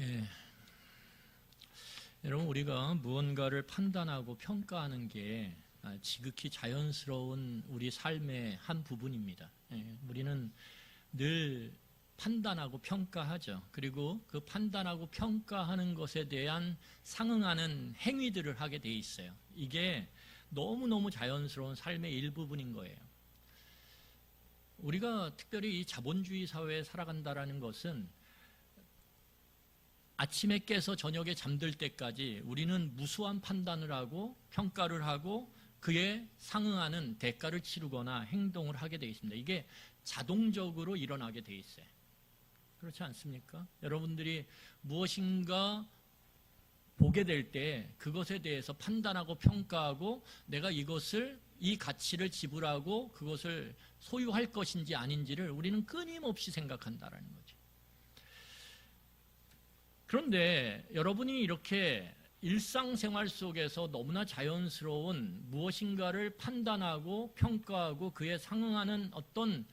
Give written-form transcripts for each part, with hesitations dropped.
예. 여러분, 우리가 무언가를 판단하고 평가하는 게 지극히 자연스러운 우리 삶의 한 부분입니다. 예. 우리는 늘 판단하고 평가하죠. 그리고 그 판단하고 평가하는 것에 대한 상응하는 행위들을 하게 돼 있어요. 이게 너무너무 자연스러운 삶의 일부분인 거예요. 우리가 특별히 이 자본주의 사회에 살아간다는 것은 아침에 깨서 저녁에 잠들 때까지 우리는 무수한 판단을 하고 평가를 하고 그에 상응하는 대가를 치르거나 행동을 하게 되어 있습니다. 이게 자동적으로 일어나게 되어 있어요. 그렇지 않습니까? 여러분들이 무엇인가 보게 될 때 그것에 대해서 판단하고 평가하고 내가 이 가치를 지불하고 그것을 소유할 것인지 아닌지를 우리는 끊임없이 생각한다는 거죠. 그런데 여러분이 이렇게 일상생활 속에서 너무나 자연스러운 무엇인가를 판단하고 평가하고 그에 상응하는 어떤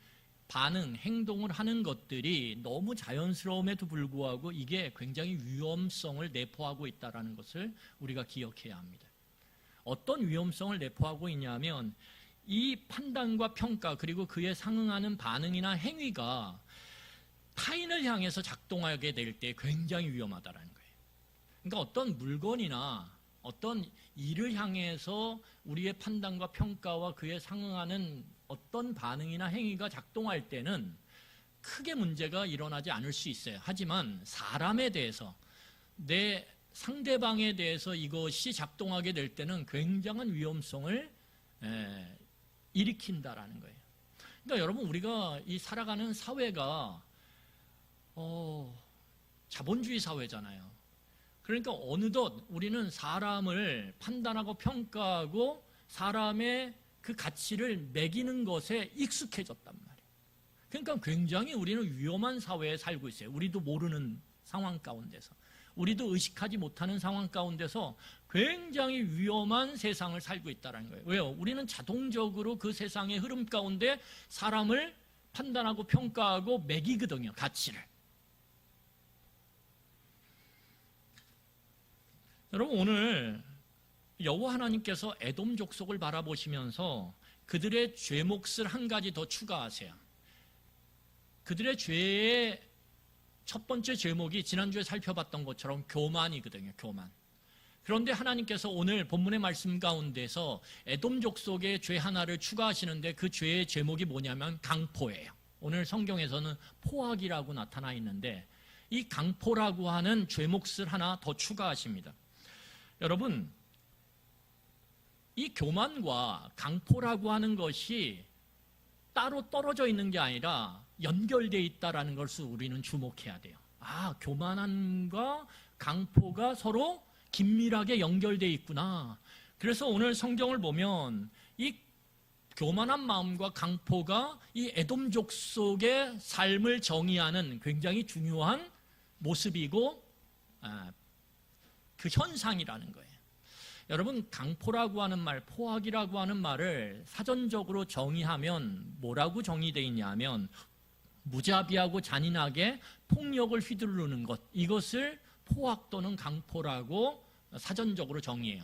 반응, 행동을 하는 것들이 너무 자연스러움에도 불구하고 이게 굉장히 위험성을 내포하고 있다는 것을 우리가 기억해야 합니다. 어떤 위험성을 내포하고 있냐면 이 판단과 평가 그리고 그에 상응하는 반응이나 행위가 타인을 향해서 작동하게 될 때 굉장히 위험하다는 거예요. 그러니까 어떤 물건이나 어떤 일을 향해서 우리의 판단과 평가와 그에 상응하는 어떤 반응이나 행위가 작동할 때는 크게 문제가 일어나지 않을 수 있어요. 하지만 사람에 대해서 내 상대방에 대해서 이것이 작동하게 될 때는 굉장한 위험성을 일으킨다라는 거예요. 그러니까 여러분, 우리가 이 살아가는 사회가 자본주의 사회잖아요. 그러니까 어느덧 우리는 사람을 판단하고 평가하고 사람의 그 가치를 매기는 것에 익숙해졌단 말이에요. 그러니까 굉장히 우리는 위험한 사회에 살고 있어요. 우리도 모르는 상황 가운데서, 우리도 의식하지 못하는 상황 가운데서 굉장히 위험한 세상을 살고 있다는 거예요. 왜요? 우리는 자동적으로 그 세상의 흐름 가운데 사람을 판단하고 평가하고 매기거든요, 가치를. 여러분, 오늘 여호와 하나님께서 에돔 족속을 바라보시면서 그들의 죄 몫을 한 가지 더 추가하세요. 그들의 죄의 첫 번째 죄목이 지난주에 살펴봤던 것처럼 교만이거든요, 교만. 그런데 하나님께서 오늘 본문의 말씀 가운데서 에돔 족속의 죄 하나를 추가하시는데 그 죄의 제목이 뭐냐면 강포예요. 오늘 성경에서는 포악이라고 나타나 있는데 이 강포라고 하는 죄 몫을 하나 더 추가하십니다. 여러분, 이 교만과 강포라고 하는 것이 따로 떨어져 있는 게 아니라 연결되어 있다는 것을 우리는 주목해야 돼요. 교만함과 강포가 서로 긴밀하게 연결되어 있구나. 그래서 오늘 성경을 보면 이 교만한 마음과 강포가 이 에돔 족속의 삶을 정의하는 굉장히 중요한 모습이고 그 현상이라는 거예요. 여러분, 강포라고 하는 말, 포악이라고 하는 말을 사전적으로 정의하면 뭐라고 정의되어 있냐면 무자비하고 잔인하게 폭력을 휘두르는 것, 이것을 포악 또는 강포라고 사전적으로 정의해요.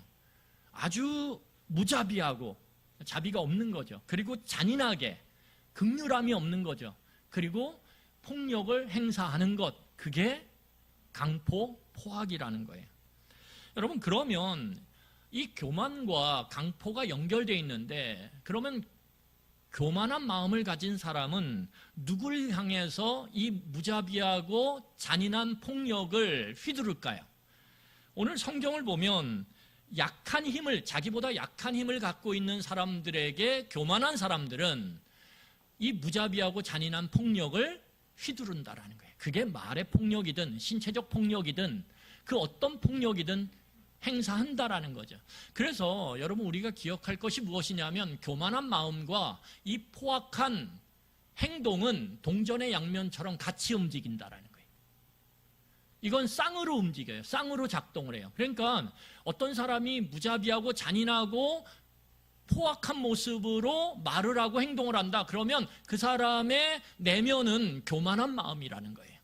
아주 무자비하고 자비가 없는 거죠. 그리고 잔인하게 긍휼함이 없는 거죠. 그리고 폭력을 행사하는 것, 그게 강포, 포악이라는 거예요. 여러분, 그러면 이 교만과 강포가 연결되어 있는데 그러면 교만한 마음을 가진 사람은 누구를 향해서 이 무자비하고 잔인한 폭력을 휘두를까요? 오늘 성경을 보면 자기보다 약한 힘을 갖고 있는 사람들에게 교만한 사람들은 이 무자비하고 잔인한 폭력을 휘두른다라는 거예요. 그게 말의 폭력이든 신체적 폭력이든 그 어떤 폭력이든 행사한다라는 거죠. 그래서 여러분, 우리가 기억할 것이 무엇이냐면 교만한 마음과 이 포악한 행동은 동전의 양면처럼 같이 움직인다라는 거예요. 이건 쌍으로 움직여요. 쌍으로 작동을 해요. 그러니까 어떤 사람이 무자비하고 잔인하고 포악한 모습으로 말을 하고 행동을 한다. 그러면 그 사람의 내면은 교만한 마음이라는 거예요.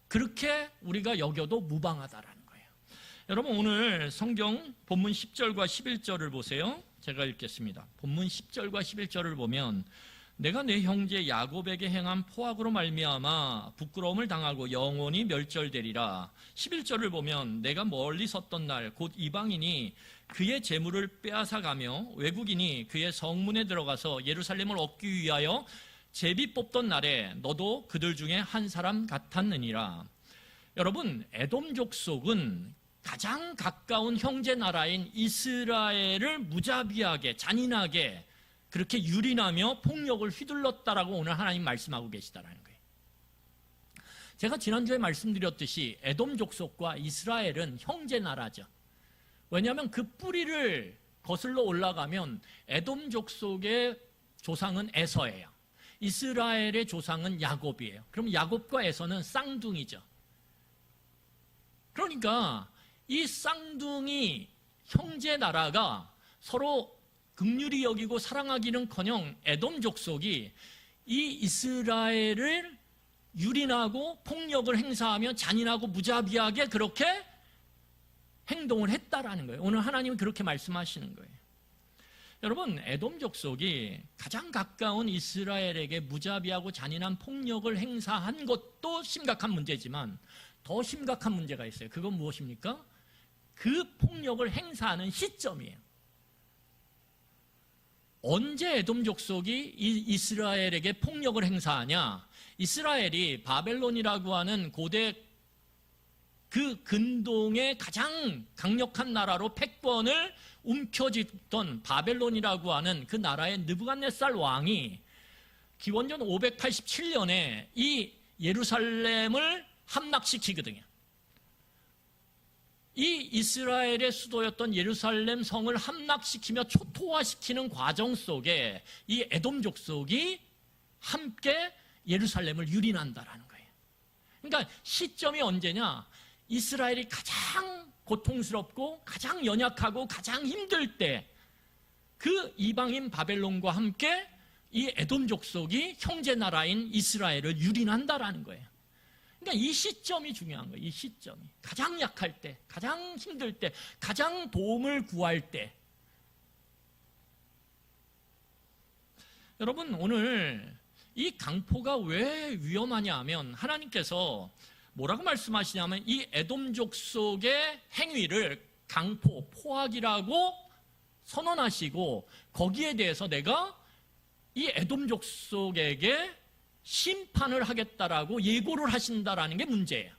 그렇게 우리가 여겨도 무방하다라는 거예요. 여러분 오늘 성경 본문 10절과 11절을 보세요. 제가 읽겠습니다. 본문 10절과 11절을 보면 내가 내 형제 야곱에게 행한 포악으로 말미암아 부끄러움을 당하고 영원히 멸절되리라. 11절을 보면 내가 멀리 섰던 날 곧 이방인이 그의 재물을 빼앗아가며 외국인이 그의 성문에 들어가서 예루살렘을 얻기 위하여 제비 뽑던 날에 너도 그들 중에 한 사람 같았느니라. 여러분 에돔 족속은 가장 가까운 형제 나라인 이스라엘을 무자비하게 잔인하게 그렇게 유린하며 폭력을 휘둘렀다라고 오늘 하나님 말씀하고 계시다라는 거예요. 제가 지난주에 말씀드렸듯이 에돔 족속과 이스라엘은 형제 나라죠. 왜냐하면 그 뿌리를 거슬러 올라가면 에돔 족속의 조상은 에서예요. 이스라엘의 조상은 야곱이에요. 그럼 야곱과 에서는 쌍둥이죠. 그러니까 이 쌍둥이 형제 나라가 서로 긍휼히 여기고 사랑하기는커녕 에돔 족속이 이 이스라엘을 유린하고 폭력을 행사하며 잔인하고 무자비하게 그렇게 행동을 했다라는 거예요. 오늘 하나님은 그렇게 말씀하시는 거예요. 여러분 에돔 족속이 가장 가까운 이스라엘에게 무자비하고 잔인한 폭력을 행사한 것도 심각한 문제지만 더 심각한 문제가 있어요. 그건 무엇입니까? 그 폭력을 행사하는 시점이에요. 언제 에돔 족속이 이스라엘에게 폭력을 행사하냐? 이스라엘이 바벨론이라고 하는 고대 그 근동의 가장 강력한 나라로 패권을 움켜쥐던 바벨론이라고 하는 그 나라의 느부갓네살 왕이 기원전 587년에 이 예루살렘을 함락시키거든요. 이 이스라엘의 수도였던 예루살렘 성을 함락시키며 초토화시키는 과정 속에 이 에돔 족속이 함께 예루살렘을 유린한다라는 거예요. 그러니까 시점이 언제냐? 이스라엘이 가장 고통스럽고 가장 연약하고 가장 힘들 때 그 이방인 바벨론과 함께 이 에돔 족속이 형제 나라인 이스라엘을 유린한다라는 거예요. 그러니까 이 시점이 중요한 거예요. 이 시점이 가장 약할 때, 가장 힘들 때, 가장 도움을 구할 때. 여러분 오늘 이 강포가 왜 위험하냐 하면 하나님께서 뭐라고 말씀하시냐면 이 에돔 족속의 행위를 강포, 포악이라고 선언하시고 거기에 대해서 내가 이 에돔 족속에게 심판을 하겠다라고 예고를 하신다라는 게 문제예요.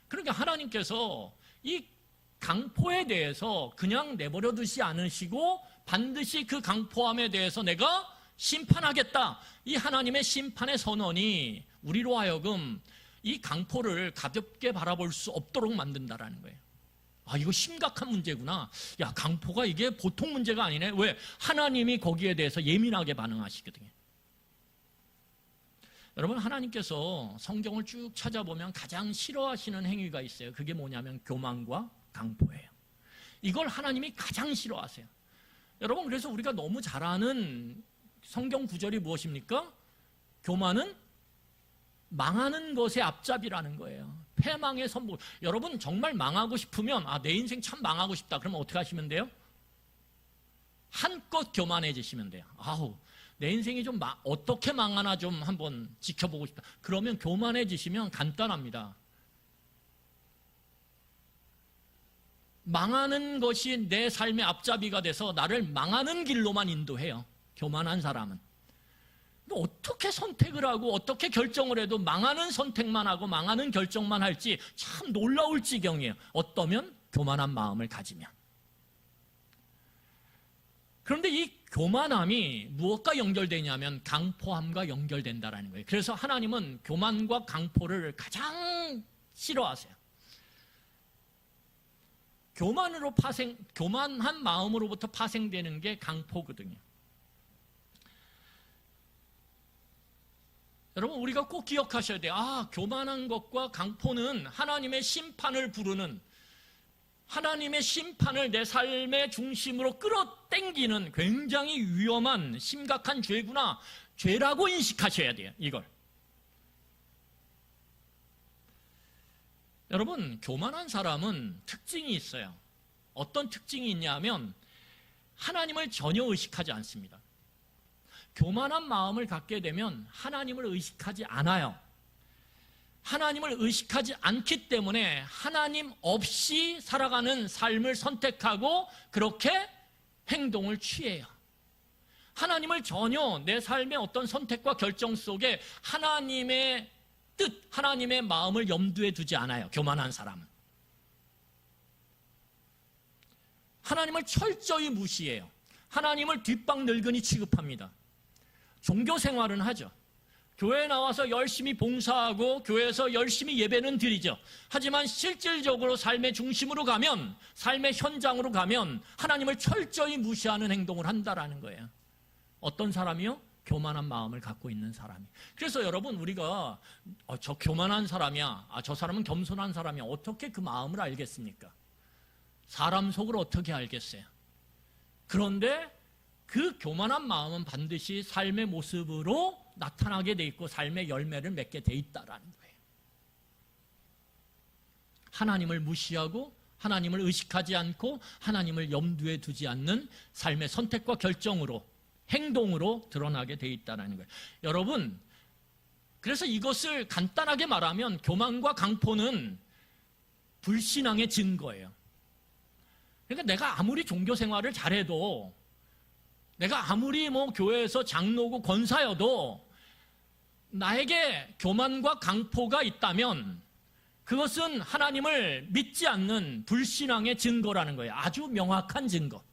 그러니까 하나님께서 이 강포에 대해서 그냥 내버려 두지 않으시고 반드시 그 강포함에 대해서 내가 심판하겠다. 이 하나님의 심판의 선언이 우리로 하여금 이 강포를 가볍게 바라볼 수 없도록 만든다라는 거예요. 아, 이거 심각한 문제구나. 야, 강포가 이게 보통 문제가 아니네. 왜? 하나님이 거기에 대해서 예민하게 반응하시거든요. 여러분 하나님께서 성경을 쭉 찾아보면 가장 싫어하시는 행위가 있어요. 그게 뭐냐면 교만과 강포예요. 이걸 하나님이 가장 싫어하세요. 여러분 그래서 우리가 너무 잘 아는 성경 구절이 무엇입니까? 교만은 망하는 것의 앞잡이라는 거예요. 패망의 선봉. 여러분 정말 망하고 싶으면 내 인생 참 망하고 싶다. 그러면 어떻게 하시면 돼요? 한껏 교만해지시면 돼요. 내 인생이 좀 어떻게 망하나 좀 한번 지켜보고 싶다. 그러면 교만해지시면 간단합니다. 망하는 것이 내 삶의 앞잡이가 돼서 나를 망하는 길로만 인도해요. 교만한 사람은. 어떻게 선택을 하고 어떻게 결정을 해도 망하는 선택만 하고 망하는 결정만 할지 참 놀라울 지경이에요. 어떠면 교만한 마음을 가지면. 그런데 이 교만함이 무엇과 연결되냐면 강포함과 연결된다라는 거예요. 그래서 하나님은 교만과 강포를 가장 싫어하세요. 교만한 마음으로부터 파생되는 게 강포거든요. 여러분 우리가 꼭 기억하셔야 돼요. 교만한 것과 강포는 하나님의 심판을 부르는, 하나님의 심판을 내 삶의 중심으로 끌어당기는 굉장히 위험한 심각한 죄구나, 죄라고 인식하셔야 돼요. 이걸. 여러분, 교만한 사람은 특징이 있어요. 어떤 특징이 있냐면 하나님을 전혀 의식하지 않습니다. 교만한 마음을 갖게 되면 하나님을 의식하지 않아요. 하나님을 의식하지 않기 때문에 하나님 없이 살아가는 삶을 선택하고 그렇게 행동을 취해요. 하나님을 전혀 내 삶의 어떤 선택과 결정 속에 하나님의 뜻, 하나님의 마음을 염두에 두지 않아요. 교만한 사람은. 하나님을 철저히 무시해요. 하나님을 뒷방 늙은이 취급합니다. 종교 생활은 하죠. 교회에 나와서 열심히 봉사하고 교회에서 열심히 예배는 드리죠. 하지만 실질적으로 삶의 중심으로 가면, 삶의 현장으로 가면 하나님을 철저히 무시하는 행동을 한다라는 거예요. 어떤 사람이요? 교만한 마음을 갖고 있는 사람이. 그래서 여러분, 우리가 저 교만한 사람이야, 저 사람은 겸손한 사람이야, 어떻게 그 마음을 알겠습니까? 사람 속을 어떻게 알겠어요? 그런데 그 교만한 마음은 반드시 삶의 모습으로 나타나게 돼 있고 삶의 열매를 맺게 돼 있다라는 거예요. 하나님을 무시하고 하나님을 의식하지 않고 하나님을 염두에 두지 않는 삶의 선택과 결정으로, 행동으로 드러나게 돼 있다는 거예요. 여러분, 그래서 이것을 간단하게 말하면 교만과 강포는 불신앙의 증거예요. 그러니까 내가 아무리 종교 생활을 잘해도, 내가 아무리 교회에서 장로고 권사여도 나에게 교만과 강포가 있다면 그것은 하나님을 믿지 않는 불신앙의 증거라는 거예요. 아주 명확한 증거.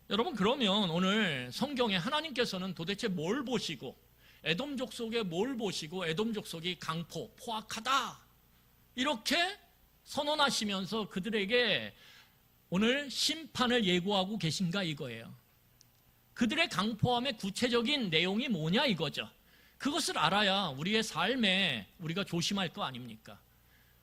여러분, 그러면 오늘 성경에 하나님께서는 도대체 뭘 보시고, 에돔 족속에 뭘 보시고 에돔 족속이 강포, 포악하다 이렇게 선언하시면서 그들에게 오늘 심판을 예고하고 계신가 이거예요. 그들의 강포함의 구체적인 내용이 뭐냐 이거죠. 그것을 알아야 우리의 삶에 우리가 조심할 거 아닙니까?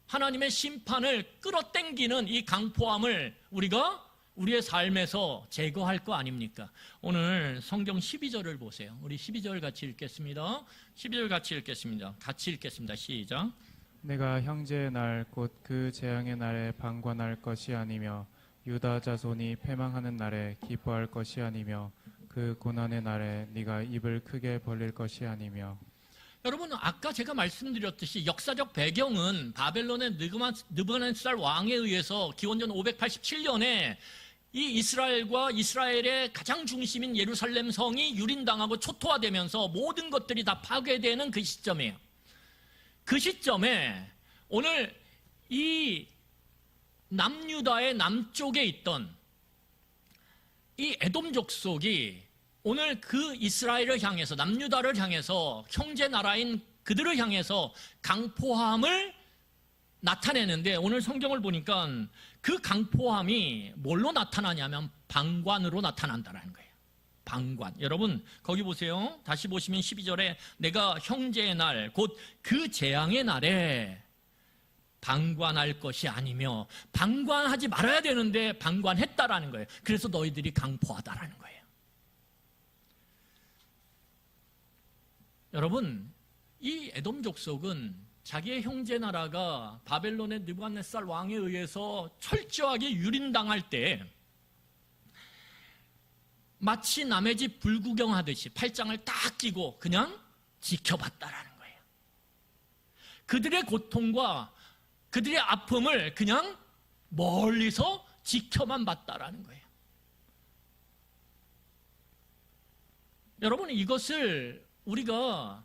하나님의 심판을 끌어당기는 이 강포함을 우리가 우리의 삶에서 제거할 거 아닙니까? 오늘 성경 12절을 보세요. 우리 12절 같이 읽겠습니다. 12절 같이 읽겠습니다. 같이 읽겠습니다. 시작. 내가 형제의 날 곧 그 재앙의 날에 방관할 것이 아니며 유다 자손이 패망하는 날에 기뻐할 것이 아니며 그 고난의 날에 네가 입을 크게 벌릴 것이 아니며. 여러분, 아까 제가 말씀드렸듯이 역사적 배경은 바벨론의 느부갓네살 왕에 의해서 기원전 587년에 이 이스라엘과 이스라엘의 가장 중심인 예루살렘 성이 유린당하고 초토화되면서 모든 것들이 다 파괴되는 그 시점이에요. 그 시점에 오늘 이 남유다의 남쪽에 있던 이 에돔 족속이 오늘 그 이스라엘을 향해서, 남유다를 향해서, 형제 나라인 그들을 향해서 강포함을 나타내는데, 오늘 성경을 보니까 그 강포함이 뭘로 나타나냐면 방관으로 나타난다는 거예요. 방관. 여러분 거기 보세요. 다시 보시면 12절에 내가 형제의 날 곧 그 재앙의 날에 방관할 것이 아니며, 방관하지 말아야 되는데 방관했다라는 거예요. 그래서 너희들이 강포하다라는 거예요. 여러분, 이 에돔 족속은 자기의 형제 나라가 바벨론의 느부갓네살 왕에 의해서 철저하게 유린당할 때 마치 남의 집 불구경하듯이 팔짱을 딱 끼고 그냥 지켜봤다라는 거예요. 그들의 고통과 그들의 아픔을 그냥 멀리서 지켜만 봤다라는 거예요. 여러분, 이것을 우리가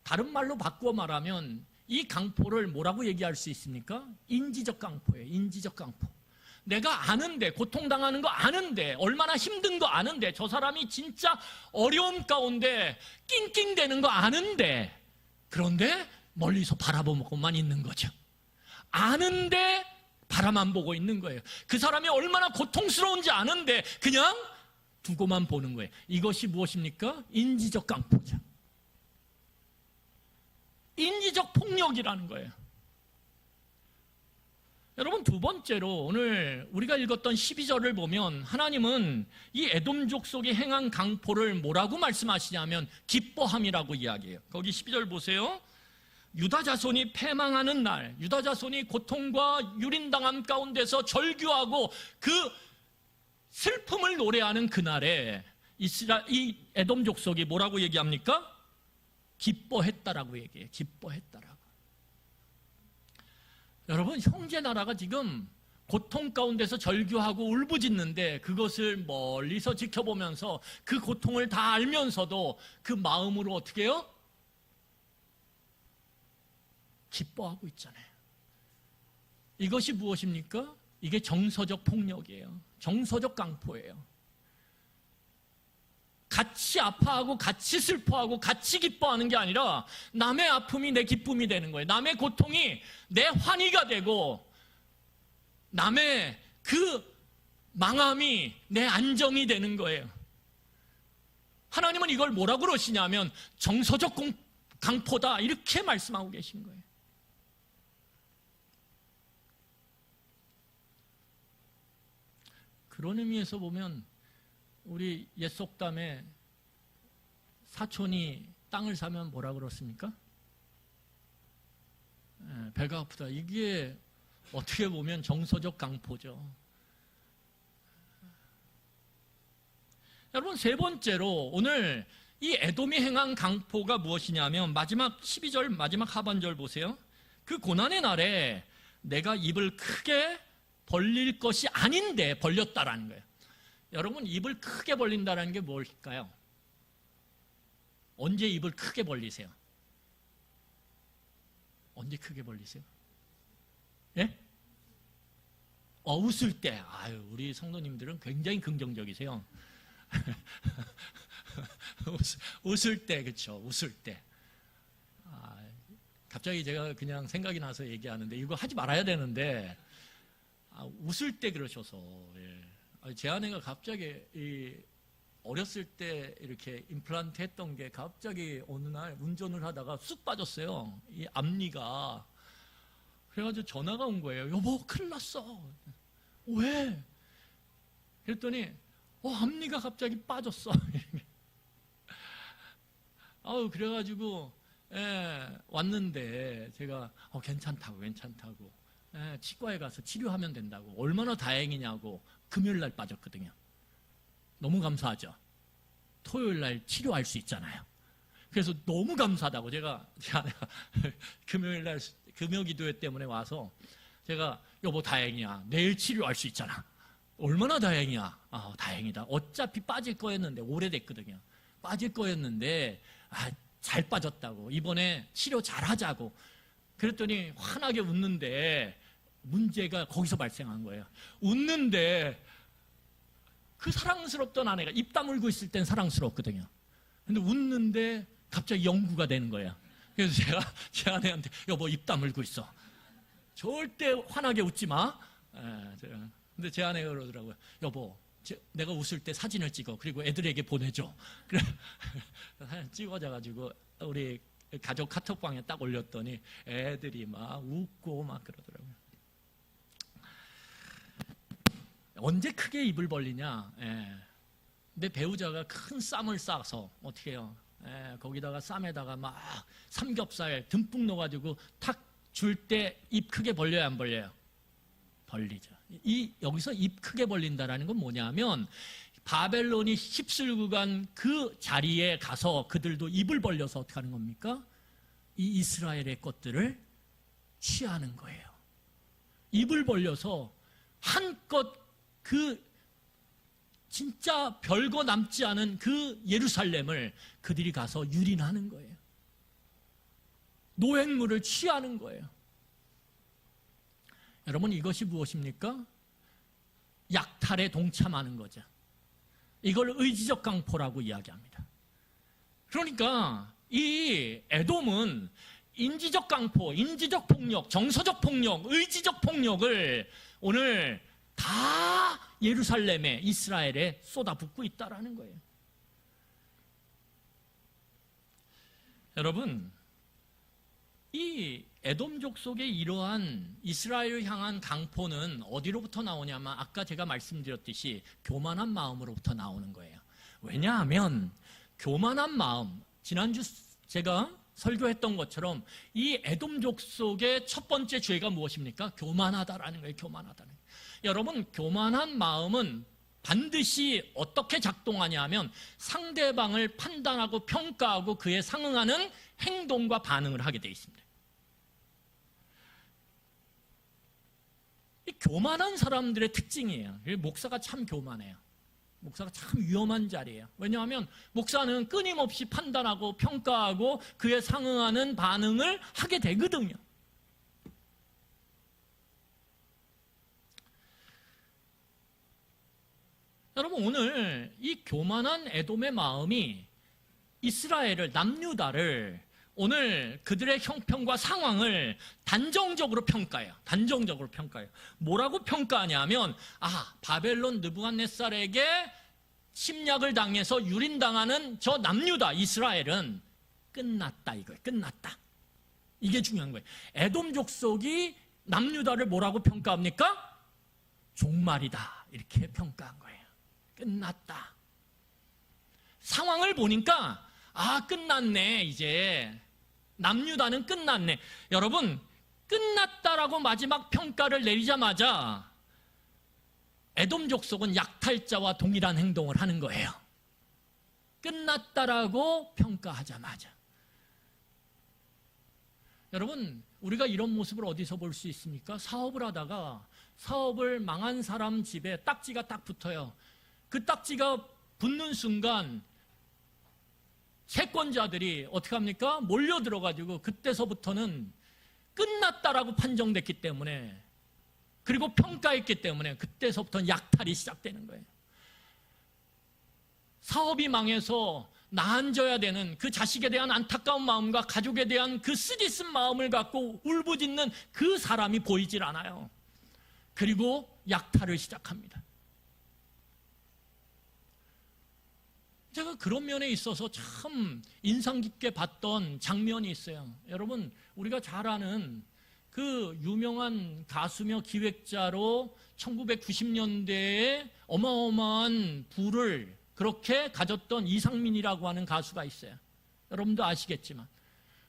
다른 말로 바꾸어 말하면 이 강포를 뭐라고 얘기할 수 있습니까? 인지적 강포예요. 인지적 강포. 내가 아는데, 고통당하는 거 아는데, 얼마나 힘든 거 아는데, 저 사람이 진짜 어려움 가운데 낑낑대는 거 아는데, 그런데 멀리서 바라보고만 있는 거죠. 아는데 바라만 보고 있는 거예요. 그 사람이 얼마나 고통스러운지 아는데 그냥 두고만 보는 거예요. 이것이 무엇입니까? 인지적 강포죠. 인지적 폭력이라는 거예요. 여러분, 두 번째로 오늘 우리가 읽었던 12절을 보면 하나님은 이 에돔 족속이 행한 강포를 뭐라고 말씀하시냐면 기뻐함이라고 이야기해요. 거기 12절 보세요. 유다 자손이 패망하는 날, 유다 자손이 고통과 유린당함 가운데서 절규하고 그 슬픔을 노래하는 그날에 이 에돔 족속이 뭐라고 얘기합니까? 기뻐했다라고 얘기해요. 기뻐했다라고. 여러분, 형제 나라가 지금 고통 가운데서 절규하고 울부짖는데 그것을 멀리서 지켜보면서 그 고통을 다 알면서도 그 마음으로 어떻게 해요? 기뻐하고 있잖아요. 이것이 무엇입니까? 이게 정서적 폭력이에요. 정서적 강포예요. 같이 아파하고 같이 슬퍼하고 같이 기뻐하는 게 아니라 남의 아픔이 내 기쁨이 되는 거예요. 남의 고통이 내 환희가 되고 남의 그 망함이 내 안정이 되는 거예요. 하나님은 이걸 뭐라고 그러시냐면 정서적 강포다 이렇게 말씀하고 계신 거예요. 그런 의미에서 보면 우리 옛 속담에 사촌이 땅을 사면 뭐라 그렇습니까? 배가 아프다. 이게 어떻게 보면 정서적 강포죠. 여러분, 세 번째로 오늘 이 에돔이 행한 강포가 무엇이냐면 마지막 12절 마지막 하반절 보세요. 그 고난의 날에 내가 입을 크게 벌릴 것이 아닌데 벌렸다라는 거예요. 여러분, 입을 크게 벌린다는 게 뭘까요? 언제 입을 크게 벌리세요? 언제 크게 벌리세요? 예? 웃을 때. 아유, 우리 성도님들은 굉장히 긍정적이세요. 웃을 때, 그렇죠? 웃을 때. 갑자기 제가 그냥 생각이 나서 얘기하는데 이거 하지 말아야 되는데 웃을 때 그러셔서. 예. 제 아내가 갑자기 어렸을 때 이렇게 임플란트 했던 게 갑자기 어느 날 운전을 하다가 쑥 빠졌어요. 이 앞니가. 그래가지고 전화가 온 거예요. 여보, 큰일 났어. 왜? 그랬더니 앞니가 갑자기 빠졌어. 그래가지고 왔는데 제가 괜찮다고 치과에 가서 치료하면 된다고. 얼마나 다행이냐고. 금요일 날 빠졌거든요. 너무 감사하죠. 토요일 날 치료할 수 있잖아요. 그래서 너무 감사하다고 제 아내가 금요일 날 금요 기도회 때문에 와서 제가 여보 다행이야. 내일 치료할 수 있잖아. 얼마나 다행이야. 다행이다. 어차피 빠질 거였는데 오래됐거든요. 빠질 거였는데 잘 빠졌다고. 이번에 치료 잘하자고. 그랬더니 환하게 웃는데 문제가 거기서 발생한 거예요. 웃는데 그 사랑스럽던 아내가 입 다물고 있을 땐 사랑스럽거든요. 근데 웃는데 갑자기 영구가 되는 거예요. 그래서 제가 제 아내한테 여보 입 다물고 있어. 절대 환하게 웃지 마. 근데 제 아내가 그러더라고요. 여보 내가 웃을 때 사진을 찍어. 그리고 애들에게 보내줘. 그래 사진 찍어져가지고 우리 가족 카톡방에 딱 올렸더니 애들이 막 웃고 막 그러더라고요. 언제 크게 입을 벌리냐? 근데 배우자가 큰 쌈을 싸서 어떻게 해요? 거기다가 쌈에다가 막 삼겹살 듬뿍 넣어가지고 탁 줄 때 입 크게 벌려야 안 벌려요? 벌리죠. 여기서 입 크게 벌린다라는 건 뭐냐면 바벨론이 휩쓸고 간 그 자리에 가서 그들도 입을 벌려서 어떻게 하는 겁니까? 이 이스라엘의 것들을 취하는 거예요. 입을 벌려서 한껏 그 진짜 별거 남지 않은 그 예루살렘을 그들이 가서 유린하는 거예요. 노획물을 취하는 거예요. 여러분, 이것이 무엇입니까? 약탈에 동참하는 거죠. 이걸 의지적 강포라고 이야기합니다. 그러니까 이 에돔은 인지적 강포, 인지적 폭력, 정서적 폭력, 의지적 폭력을 오늘 다 예루살렘에, 이스라엘에 쏟아붓고 있다라는 거예요. 여러분, 이 에돔족 속의 이러한 이스라엘을 향한 강포는 어디로부터 나오냐면 아까 제가 말씀드렸듯이 교만한 마음으로부터 나오는 거예요. 왜냐하면 교만한 마음, 지난주 제가 설교했던 것처럼 이 에돔 족속의 첫 번째 죄가 무엇입니까? 교만하다라는 거예요. 교만하다는 거예요. 여러분, 교만한 마음은 반드시 어떻게 작동하냐 하면 상대방을 판단하고 평가하고 그에 상응하는 행동과 반응을 하게 되어 있습니다. 이 교만한 사람들의 특징이에요. 목사가 참 교만해요. 목사가 참 위험한 자리예요. 왜냐하면 목사는 끊임없이 판단하고 평가하고 그에 상응하는 반응을 하게 되거든요. 여러분, 오늘 이 교만한 에돔의 마음이 이스라엘을, 남유다를 오늘 그들의 형편과 상황을 단정적으로 평가해요. 단정적으로 평가해요. 뭐라고 평가하냐면, 바벨론 느부갓네살에게 침략을 당해서 유린당하는 저 남유다, 이스라엘은 끝났다 이거예요. 끝났다. 이게 중요한 거예요. 에돔 족속이 남유다를 뭐라고 평가합니까? 종말이다. 이렇게 평가한 거예요. 끝났다. 상황을 보니까 끝났네. 이제 남유다는 끝났네. 여러분, 끝났다라고 마지막 평가를 내리자마자 에돔 족속은 약탈자와 동일한 행동을 하는 거예요. 끝났다라고 평가하자마자. 여러분, 우리가 이런 모습을 어디서 볼 수 있습니까? 사업을 하다가 사업을 망한 사람 집에 딱지가 딱 붙어요. 그 딱지가 붙는 순간 채권자들이 어떻게 합니까? 몰려들어가지고 그때서부터는 끝났다라고 판정됐기 때문에, 그리고 평가했기 때문에 그때서부터는 약탈이 시작되는 거예요. 사업이 망해서 나앉아야 되는 그 자식에 대한 안타까운 마음과 가족에 대한 그 쓰디쓴 마음을 갖고 울부짖는 그 사람이 보이질 않아요. 그리고 약탈을 시작합니다. 제가 그런 면에 있어서 참 인상 깊게 봤던 장면이 있어요. 여러분, 우리가 잘 아는 그 유명한 가수며 기획자로 1990년대에 어마어마한 부를 그렇게 가졌던 이상민이라고 하는 가수가 있어요. 여러분도 아시겠지만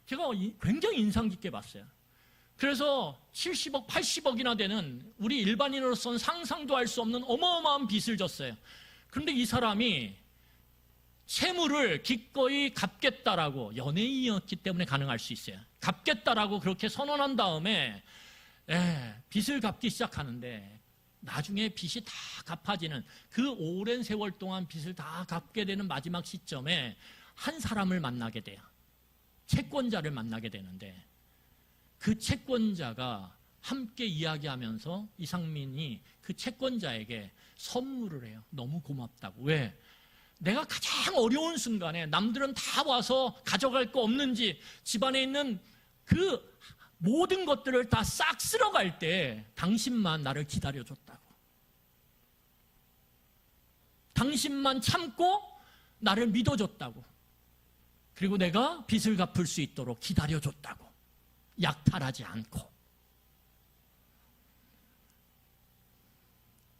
제가 굉장히 인상 깊게 봤어요. 그래서 70억, 80억이나 되는 우리 일반인으로서는 상상도 할 수 없는 어마어마한 빚을 졌어요. 그런데 이 사람이 채무를 기꺼이 갚겠다라고, 연예인이었기 때문에 가능할 수 있어요. 갚겠다라고 그렇게 선언한 다음에 빚을 갚기 시작하는데, 나중에 빚이 다 갚아지는 그 오랜 세월 동안 빚을 다 갚게 되는 마지막 시점에 한 사람을 만나게 돼요. 채권자를 만나게 되는데, 그 채권자가 함께 이야기하면서 이상민이 그 채권자에게 선물을 해요. 너무 고맙다고. 왜? 내가 가장 어려운 순간에 남들은 다 와서 가져갈 거 없는지 집안에 있는 그 모든 것들을 다 싹 쓸어갈 때 당신만 나를 기다려줬다고. 당신만 참고 나를 믿어줬다고. 그리고 내가 빚을 갚을 수 있도록 기다려줬다고. 약탈하지 않고.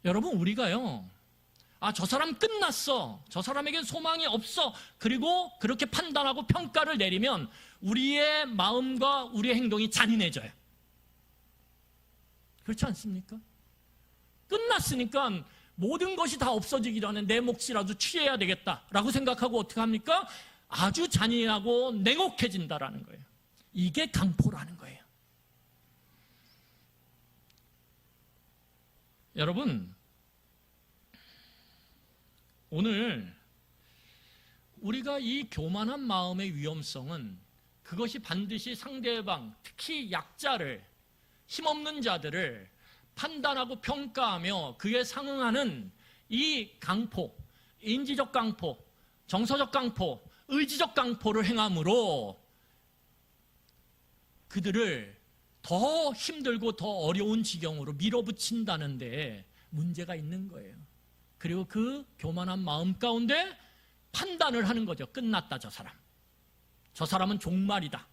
여러분, 우리가요, 저 사람 끝났어. 저 사람에겐 소망이 없어. 그리고 그렇게 판단하고 평가를 내리면 우리의 마음과 우리의 행동이 잔인해져요. 그렇지 않습니까? 끝났으니까 모든 것이 다 없어지기 전에 내 몫이라도 취해야 되겠다라고 생각하고 어떻게 합니까? 아주 잔인하고 냉혹해진다라는 거예요. 이게 강포라는 거예요. 여러분, 오늘 우리가 이 교만한 마음의 위험성은 그것이 반드시 상대방, 특히 약자를, 힘없는 자들을 판단하고 평가하며 그에 상응하는 이 강포, 인지적 강포, 정서적 강포, 의지적 강포를 행함으로 그들을 더 힘들고 더 어려운 지경으로 밀어붙인다는 데 문제가 있는 거예요. 그리고 그 교만한 마음 가운데 판단을 하는 거죠. 끝났다, 저 사람. 저 사람은 종말이다.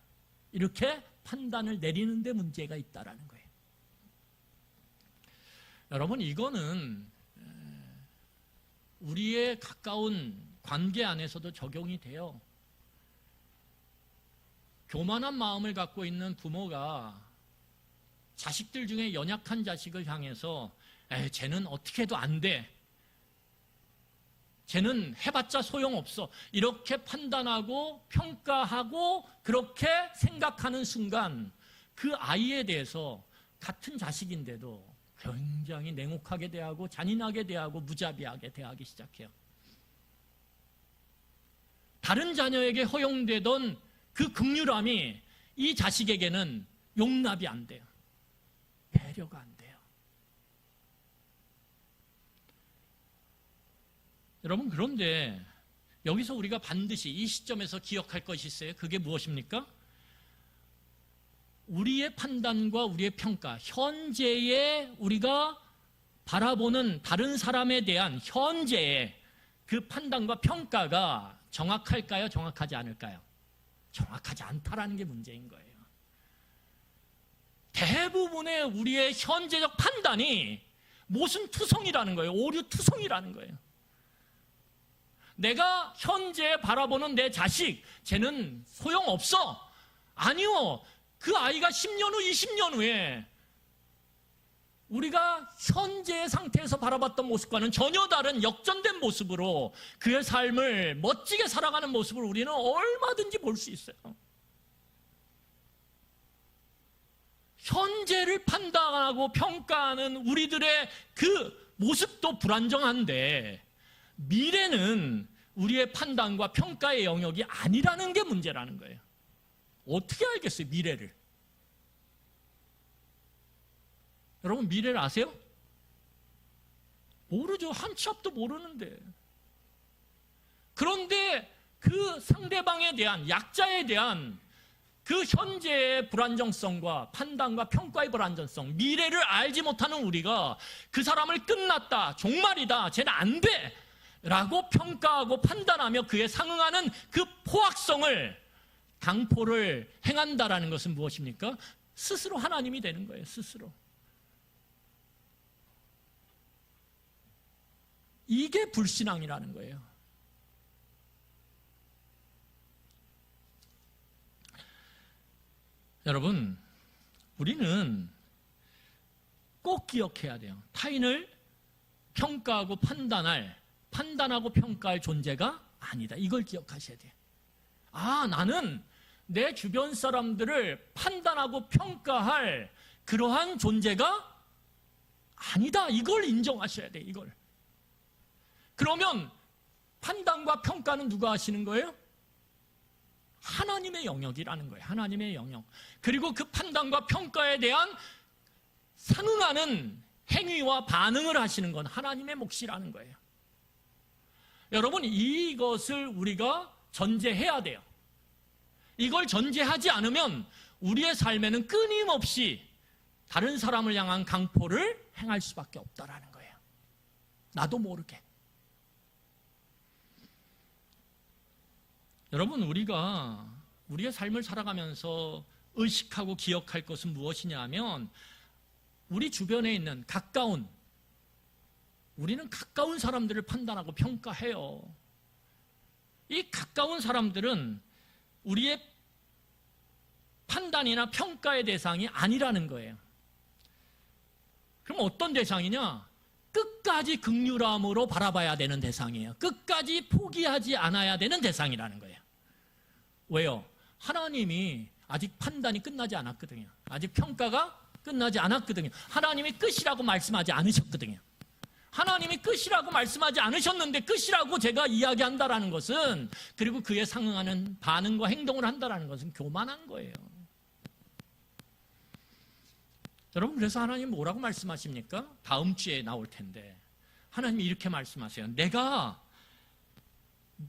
이렇게 판단을 내리는 데 문제가 있다라는 거예요. 여러분, 이거는 우리의 가까운 관계 안에서도 적용이 돼요. 교만한 마음을 갖고 있는 부모가 자식들 중에 연약한 자식을 향해서 쟤는 어떻게 해도 안 돼, 쟤는 해봤자 소용없어, 이렇게 판단하고 평가하고 그렇게 생각하는 순간 그 아이에 대해서 같은 자식인데도 굉장히 냉혹하게 대하고 잔인하게 대하고 무자비하게 대하기 시작해요. 다른 자녀에게 허용되던 그 긍휼함이 이 자식에게는 용납이 안 돼요. 배려가 안 돼요. 여러분, 그런데 여기서 우리가 반드시 이 시점에서 기억할 것이 있어요. 그게 무엇입니까? 우리의 판단과 우리의 평가, 현재의 우리가 바라보는 다른 사람에 대한 현재의 그 판단과 평가가 정확할까요? 정확하지 않을까요? 정확하지 않다라는 게 문제인 거예요. 대부분의 우리의 현재적 판단이 모순투성이라는 거예요. 오류투성이라는 거예요. 내가 현재 바라보는 내 자식, 쟤는 소용없어. 아니요. 그 아이가 10년 후, 20년 후에 우리가 현재의 상태에서 바라봤던 모습과는 전혀 다른 역전된 모습으로 그의 삶을 멋지게 살아가는 모습을 우리는 얼마든지 볼 수 있어요. 현재를 판단하고 평가하는 우리들의 그 모습도 불안정한데 미래는 우리의 판단과 평가의 영역이 아니라는 게 문제라는 거예요. 어떻게 알겠어요, 미래를? 여러분, 미래를 아세요? 모르죠. 한 치 앞도 모르는데. 그런데 그 상대방에 대한, 약자에 대한 그 현재의 불안정성과 판단과 평가의 불안정성, 미래를 알지 못하는 우리가 그 사람을 끝났다, 종말이다, 쟤는 안 돼 라고 평가하고 판단하며 그에 상응하는 그 포악성을, 강포를 행한다라는 것은 무엇입니까? 스스로 하나님이 되는 거예요. 스스로. 이게 불신앙이라는 거예요. 여러분, 우리는 꼭 기억해야 돼요. 타인을 평가하고 판단하고 평가할 존재가 아니다. 이걸 기억하셔야 돼요. 아, 나는 내 주변 사람들을 판단하고 평가할 그러한 존재가 아니다. 이걸 인정하셔야 돼요. 이걸. 그러면 판단과 평가는 누가 하시는 거예요? 하나님의 영역이라는 거예요. 하나님의 영역. 그리고 그 판단과 평가에 대한 상응하는 행위와 반응을 하시는 건 하나님의 몫이라는 거예요. 여러분, 이것을 우리가 전제해야 돼요. 이걸 전제하지 않으면 우리의 삶에는 끊임없이 다른 사람을 향한 강포를 행할 수밖에 없다라는 거예요. 나도 모르게. 여러분, 우리가 우리의 삶을 살아가면서 의식하고 기억할 것은 무엇이냐 하면 우리 주변에 있는 우리는 가까운 사람들을 판단하고 평가해요. 이 가까운 사람들은 우리의 판단이나 평가의 대상이 아니라는 거예요. 그럼 어떤 대상이냐? 끝까지 긍휼함으로 바라봐야 되는 대상이에요. 끝까지 포기하지 않아야 되는 대상이라는 거예요. 왜요? 하나님이 아직 판단이 끝나지 않았거든요. 아직 평가가 끝나지 않았거든요. 하나님이 끝이라고 말씀하지 않으셨거든요. 하나님이 끝이라고 말씀하지 않으셨는데 끝이라고 제가 이야기한다라는 것은, 그리고 그에 상응하는 반응과 행동을 한다라는 것은 교만한 거예요. 여러분, 그래서 하나님 뭐라고 말씀하십니까? 다음 주에 나올 텐데 하나님이 이렇게 말씀하세요. 내가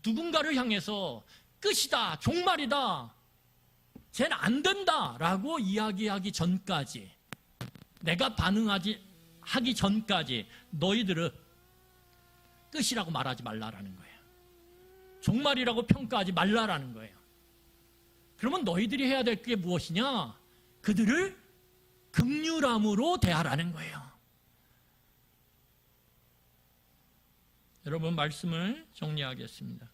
누군가를 향해서 끝이다, 종말이다, 쟤는 안 된다 라고 이야기하기 전까지, 내가 하기 전까지 너희들은 끝이라고 말하지 말라라는 거예요. 종말이라고 평가하지 말라라는 거예요. 그러면 너희들이 해야 될 게 무엇이냐? 그들을 긍휼함으로 대하라는 거예요. 여러분, 말씀을 정리하겠습니다.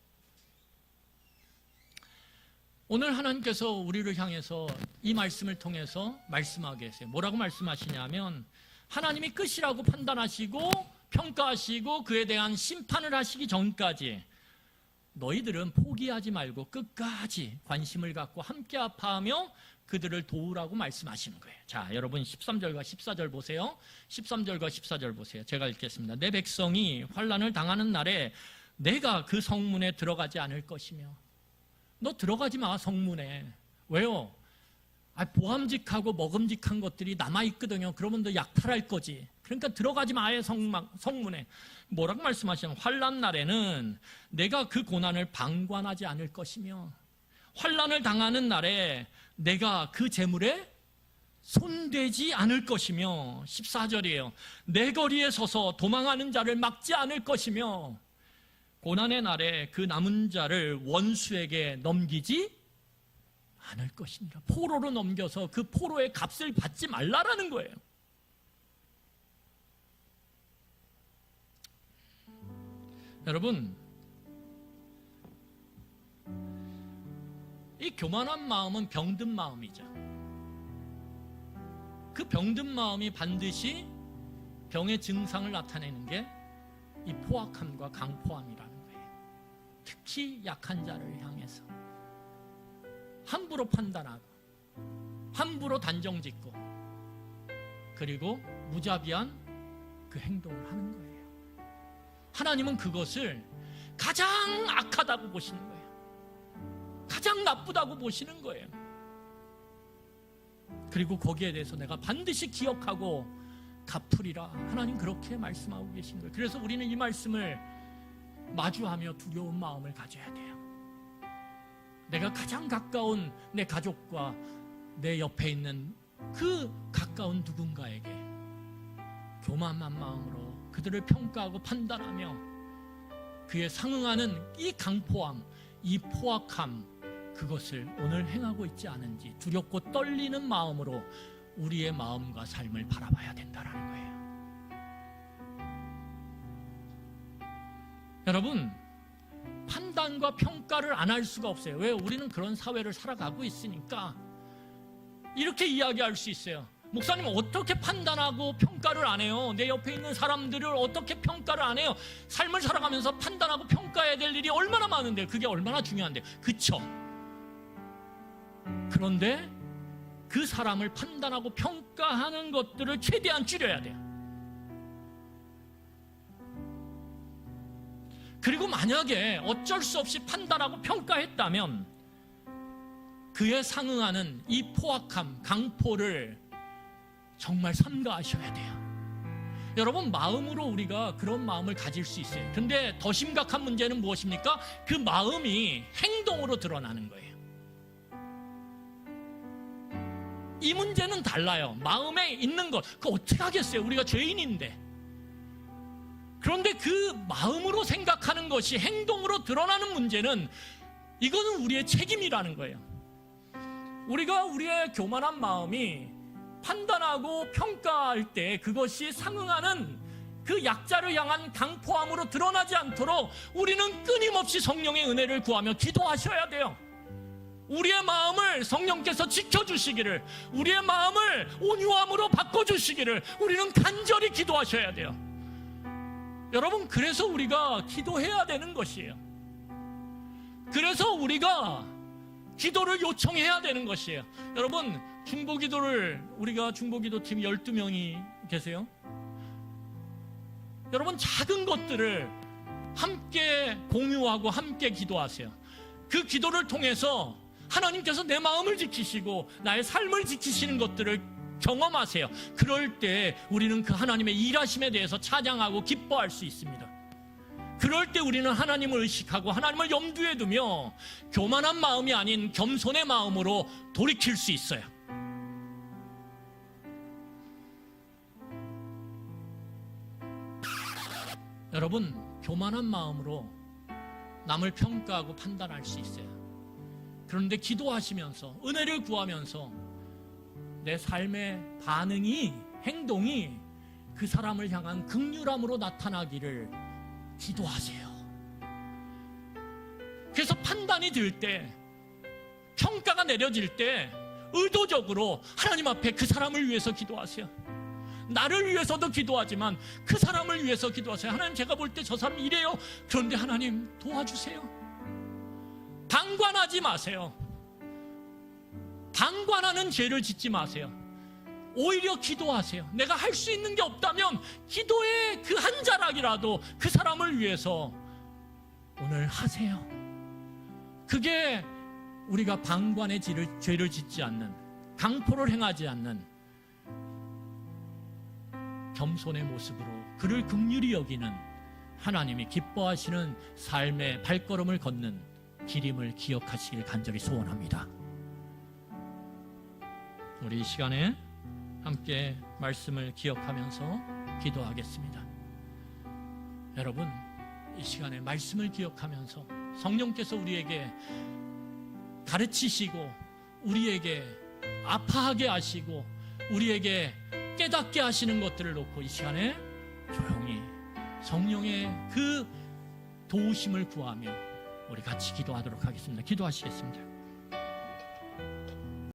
오늘 하나님께서 우리를 향해서 이 말씀을 통해서 말씀하게 계세요. 뭐라고 말씀하시냐면 하나님이 끝이라고 판단하시고 평가하시고 그에 대한 심판을 하시기 전까지 너희들은 포기하지 말고 끝까지 관심을 갖고 함께 아파하며 그들을 도우라고 말씀하시는 거예요. 자, 여러분 13절과 14절 보세요. 13절과 14절 보세요. 제가 읽겠습니다. 내 백성이 환난을 당하는 날에 내가 그 성문에 들어가지 않을 것이며. 너 들어가지 마, 성문에. 왜요? 보함직하고 먹음직한 것들이 남아있거든요. 그러면 너 약탈할 거지. 그러니까 들어가지 마의 성문에. 뭐라고 말씀하시냐면 환난 날에는 내가 그 고난을 방관하지 않을 것이며 환난을 당하는 날에 내가 그 재물에 손대지 않을 것이며 14절이에요. 내 거리에 서서 도망하는 자를 막지 않을 것이며 고난의 날에 그 남은 자를 원수에게 넘기지 않을 것이니라. 포로로 넘겨서 그 포로의 값을 받지 말라라는 거예요. 여러분, 이 교만한 마음은 병든 마음이죠. 그 병든 마음이 반드시 병의 증상을 나타내는 게 이 포악함과 강포함이라는 거예요. 특히 약한 자를 향해서 함부로 판단하고 함부로 단정짓고 그리고 무자비한 그 행동을 하는 거예요. 하나님은 그것을 가장 악하다고 보시는 거예요. 가장 나쁘다고 보시는 거예요. 그리고 거기에 대해서 내가 반드시 기억하고 갚으리라. 하나님 그렇게 말씀하고 계신 거예요. 그래서 우리는 이 말씀을 마주하며 두려운 마음을 가져야 돼요. 내가 가장 가까운 내 가족과 내 옆에 있는 그 가까운 누군가에게 교만한 마음으로 그들을 평가하고 판단하며 그에 상응하는 이 강포함, 이 포악함, 그것을 오늘 행하고 있지 않은지 두렵고 떨리는 마음으로 우리의 마음과 삶을 바라봐야 된다는 거예요. 여러분, 판단과 평가를 안 할 수가 없어요. 왜? 우리는 그런 사회를 살아가고 있으니까. 이렇게 이야기할 수 있어요. 목사님, 어떻게 판단하고 평가를 안 해요? 내 옆에 있는 사람들을 어떻게 평가를 안 해요? 삶을 살아가면서 판단하고 평가해야 될 일이 얼마나 많은데, 그게 얼마나 중요한데. 그쵸? 그런데 그 사람을 판단하고 평가하는 것들을 최대한 줄여야 돼요. 그리고 만약에 어쩔 수 없이 판단하고 평가했다면 그에 상응하는 이 포악함, 강포를 정말 삼가하셔야 돼요. 여러분, 마음으로 우리가 그런 마음을 가질 수 있어요. 근데 더 심각한 문제는 무엇입니까? 그 마음이 행동으로 드러나는 거예요. 이 문제는 달라요. 마음에 있는 것, 그거 어떻게 하겠어요? 우리가 죄인인데. 그런데 그 마음으로 생각하는 것이 행동으로 드러나는 문제는 이거는 우리의 책임이라는 거예요. 우리가 우리의 교만한 마음이 판단하고 평가할 때 그것이 상응하는 그 약자를 향한 강포함으로 드러나지 않도록 우리는 끊임없이 성령의 은혜를 구하며 기도하셔야 돼요. 우리의 마음을 성령께서 지켜주시기를, 우리의 마음을 온유함으로 바꿔주시기를 우리는 간절히 기도하셔야 돼요. 여러분, 그래서 우리가 기도해야 되는 것이에요. 그래서 우리가 기도를 요청해야 되는 것이에요. 여러분, 중보기도를, 우리가 중보기도팀 12명이 계세요. 여러분, 작은 것들을 함께 공유하고 함께 기도하세요. 그 기도를 통해서 하나님께서 내 마음을 지키시고 나의 삶을 지키시는 것들을 경험하세요. 그럴 때 우리는 그 하나님의 일하심에 대해서 찬양하고 기뻐할 수 있습니다. 그럴 때 우리는 하나님을 의식하고 하나님을 염두에 두며 교만한 마음이 아닌 겸손의 마음으로 돌이킬 수 있어요. 여러분, 교만한 마음으로 남을 평가하고 판단할 수 있어요. 그런데 기도하시면서 은혜를 구하면서 내 삶의 반응이, 행동이 그 사람을 향한 긍휼함으로 나타나기를 기도하세요. 그래서 판단이 들 때 평가가 내려질 때 의도적으로 하나님 앞에 그 사람을 위해서 기도하세요. 나를 위해서도 기도하지만 그 사람을 위해서 기도하세요. 하나님, 제가 볼 때 저 사람 이래요. 그런데 하나님 도와주세요. 방관하지 마세요. 방관하는 죄를 짓지 마세요. 오히려 기도하세요. 내가 할 수 있는 게 없다면 기도의 그 한 자락이라도 그 사람을 위해서 오늘 하세요. 그게 우리가 방관의 죄를 짓지 않는, 강포를 행하지 않는 겸손의 모습으로 그를 긍휼히 여기는 하나님이 기뻐하시는 삶의 발걸음을 걷는 길임을 기억하시길 간절히 소원합니다. 우리 이 시간에 함께 말씀을 기억하면서 기도하겠습니다. 여러분, 이 시간에 말씀을 기억하면서 성령께서 우리에게 가르치시고 우리에게 아파하게 하시고 우리에게 깨닫게 하시는 것들을 놓고 이 시간에 조용히 성령의 그 도우심을 구하며 우리 같이 기도하도록 하겠습니다. 기도하시겠습니다.